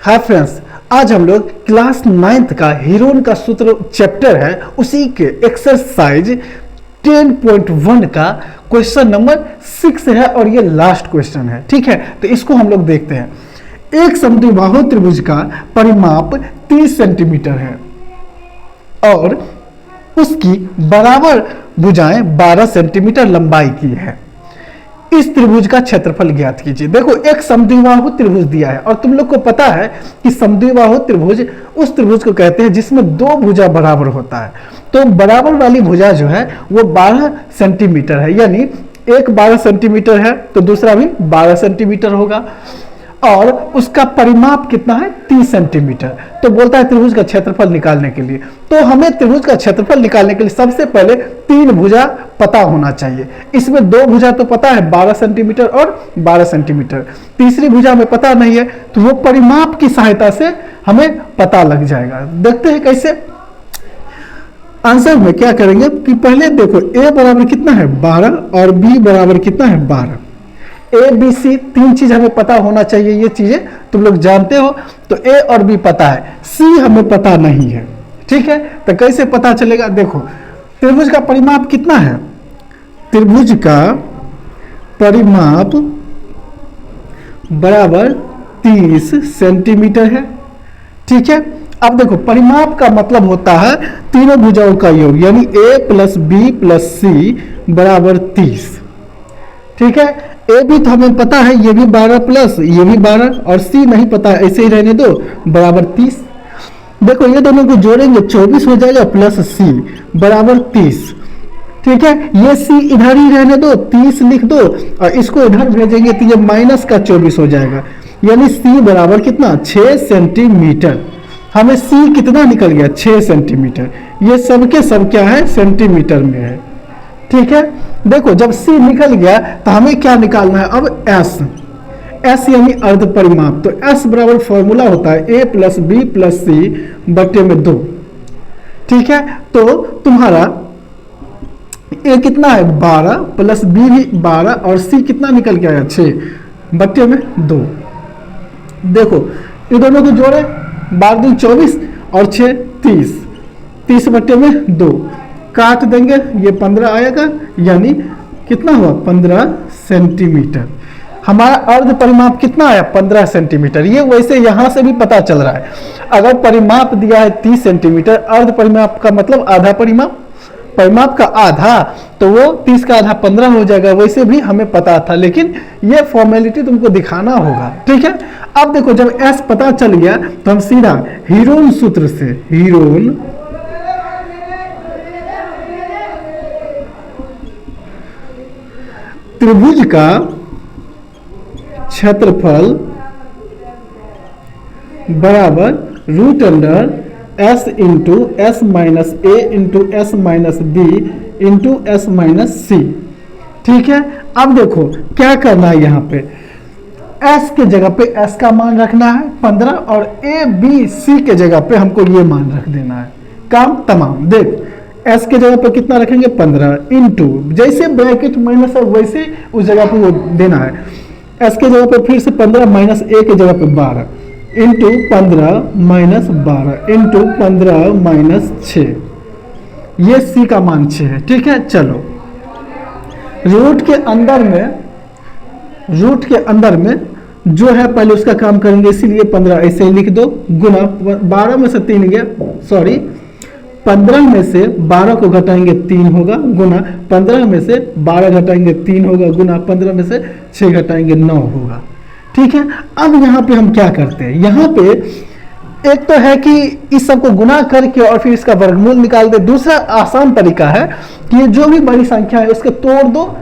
Hi friends, आज हम लोग क्लास 9th का हीरोन का सूत्र चैप्टर है, उसी के एक्सरसाइज 10.1 का क्वेश्चन नंबर 6 है और ये लास्ट क्वेश्चन है। ठीक है, तो इसको हम लोग देखते हैं। एक समद्विबाहु त्रिभुज का परिमाप 30 सेंटीमीटर है और उसकी बराबर भुजाएं 12 सेंटीमीटर लंबाई की है। इस त्रिभुज का क्षेत्रफल ज्ञात कीजिए। देखो, एक समद्विबाहु त्रिभुज दिया है और तुम लोग को पता है कि समद्विबाहु त्रिभुज उस त्रिभुज को कहते हैं जिसमें दो भुजा बराबर होता है। तो बराबर वाली भुजा जो है वो 12 सेंटीमीटर है, यानी एक 12 सेंटीमीटर है तो दूसरा भी 12 सेंटीमीटर होगा और उसका परिमाप कितना है 30 सेंटीमीटर। तो बोलता है त्रिभुज का क्षेत्रफल निकालने के लिए, तो हमें त्रिभुज का क्षेत्रफल निकालने के लिए सबसे पहले तीन भुजा पता होना चाहिए। इसमें दो भुजा तो पता है 12 सेंटीमीटर और 12 सेंटीमीटर, तीसरी भुजा हमें पता नहीं है, तो वो परिमाप की सहायता से हमें पता लग जाएगा। देखते हैं कैसे। आंसर में क्या करेंगे कि पहले देखो a बराबर कितना है 12 और b बराबर कितना है 12। ए बी सी तीन चीज हमें पता होना चाहिए, ये चीजें तुम लोग जानते हो। तो ए और बी पता है, सी हमें पता नहीं है। ठीक है, तो कैसे पता चलेगा। देखो, त्रिभुज का परिमाप कितना है, त्रिभुज का परिमाप बराबर 30 सेंटीमीटर है। ठीक है, अब देखो परिमाप का मतलब होता है तीनों भुजाओं का योग, यानी a प्लस बी प्लस सी बराबर 30। ठीक है, ए भी तो हमें पता है, ये भी 12 प्लस ये भी 12 और सी नहीं पता है, ऐसे ही रहने दो बराबर 30। देखो ये दोनों को जोड़ेंगे 24 हो जाएगा प्लस सी बराबर 30। ठीक है, ये सी इधर ही रहने दो 30 लिख दो और इसको इधर भेजेंगे तो ये माइनस का 24 हो जाएगा, यानी सी बराबर कितना 6 सेंटीमीटर। हमें सी कितना निकल गया 6 सेंटीमीटर। ये सबके सब क्या है सेंटीमीटर में है। ठीक है, देखो जब C निकल गया तो हमें क्या निकालना है अब S यानी अर्ध परिमाप। तो S बराबर फॉर्मूला होता है A प्लस बी प्लस सी बटे में 2। ठीक है, तो तुम्हारा A कितना है 12 प्लस बी भी 12 और C कितना निकल के आया 6 बटे में 2। देखो ये दोनों को जोड़े 12 दूनी 24 और 6 30, 30 बटे में 2 काट देंगे, ये 15 आएगा, यानी कितना हुआ 15 सेंटीमीटर। हमारा अर्ध परिमाप कितना आया 15 सेंटीमीटर। ये वैसे यहां से भी पता चल रहा है, अगर परिमाप दिया है 30 सेंटीमीटर, अर्ध परिमाप का मतलब आधा परिमाप, परिमाप का आधा, तो वो 30 का आधा 15 हो जाएगा। वैसे भी हमें पता था, लेकिन ये फॉर्मेलिटी तुमको दिखाना होगा। ठीक है, अब देखो जब S पता चल गया तो हम सीधा हीरोन सूत्र से, हीरोन त्रिभुज का क्षेत्रफल बराबर root under S into S minus A into S minus B into S minus C. ठीक है, अब देखो क्या करना है, यहाँ पे S के जगह पे S का मान रखना है 15 और A B C के जगह पे हमको ये मान रख देना है। काम तमाम। देख S के जगह पे कितना रखेंगे 15 इंटू, जैसे ब्रैकेट माइनस है वैसे उस जगह पे वो देना है। S के जगह पे फिर से 15 माइनस A के जगह पे 12 इंटू 15 माइनस 12 इंटू 15 माइनस 6, ये C का मान 6 है। ठीक है, चलो रूट के अंदर में जो है पहले उसका काम करेंगे, इसीलिए 15 ऐसे ही लिख दो, गुना 12 में से 3 गया, सॉरी 15 में से 12 को घटाएंगे 3 होगा, गुना 15 में से 12 घटाएंगे 3 होगा, गुना 15 में से 6 घटाएंगे 9 होगा। ठीक है, अब यहाँ पे हम क्या करते हैं, यहाँ पे एक तो है कि इस सब को गुना करके और फिर इसका वर्गमूल निकाल दे। दूसरा आसान तरीका है कि ये जो भी बड़ी संख्या है उसको तोड़ दो,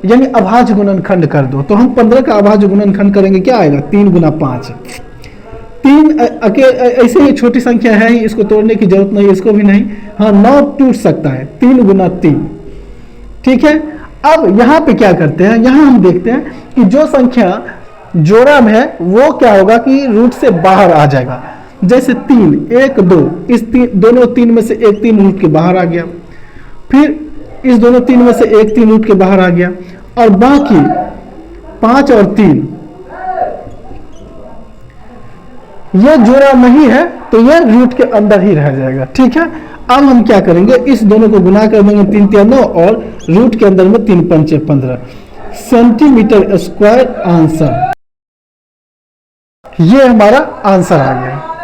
यानी अभाज्य गुणनखंड कर दो। तो हम 15 का अभाज्य गुणनखंड करेंगे, क्या आएगा 3 गुना 5। 3 ऐसे ही छोटी संख्या है, इसको तोड़ने की जरूरत नहीं, इसको भी नहीं। हाँ 9 टूट सकता है, 3 गुना 3। ठीक है, अब यहाँ पे क्या करते हैं, यहाँ हम देखते हैं कि जो संख्या जोड़ा में है वो क्या होगा कि रूट से बाहर आ जाएगा। जैसे 3 1 2, इस दोनों 3 में से एक 3 रूट के बाहर आ गया, फिर इस दोनों 3 में से एक 3 रूट के बाहर आ गया, और बाकी 5 और 3 ये जुड़ा नहीं है तो ये रूट के अंदर ही रह जाएगा। ठीक है, अब हम क्या करेंगे, इस दोनों को गुना कर देंगे, 3 3 9 और रूट के अंदर में 3 5 15 सेंटीमीटर स्क्वायर आंसर। ये हमारा आंसर आ गया।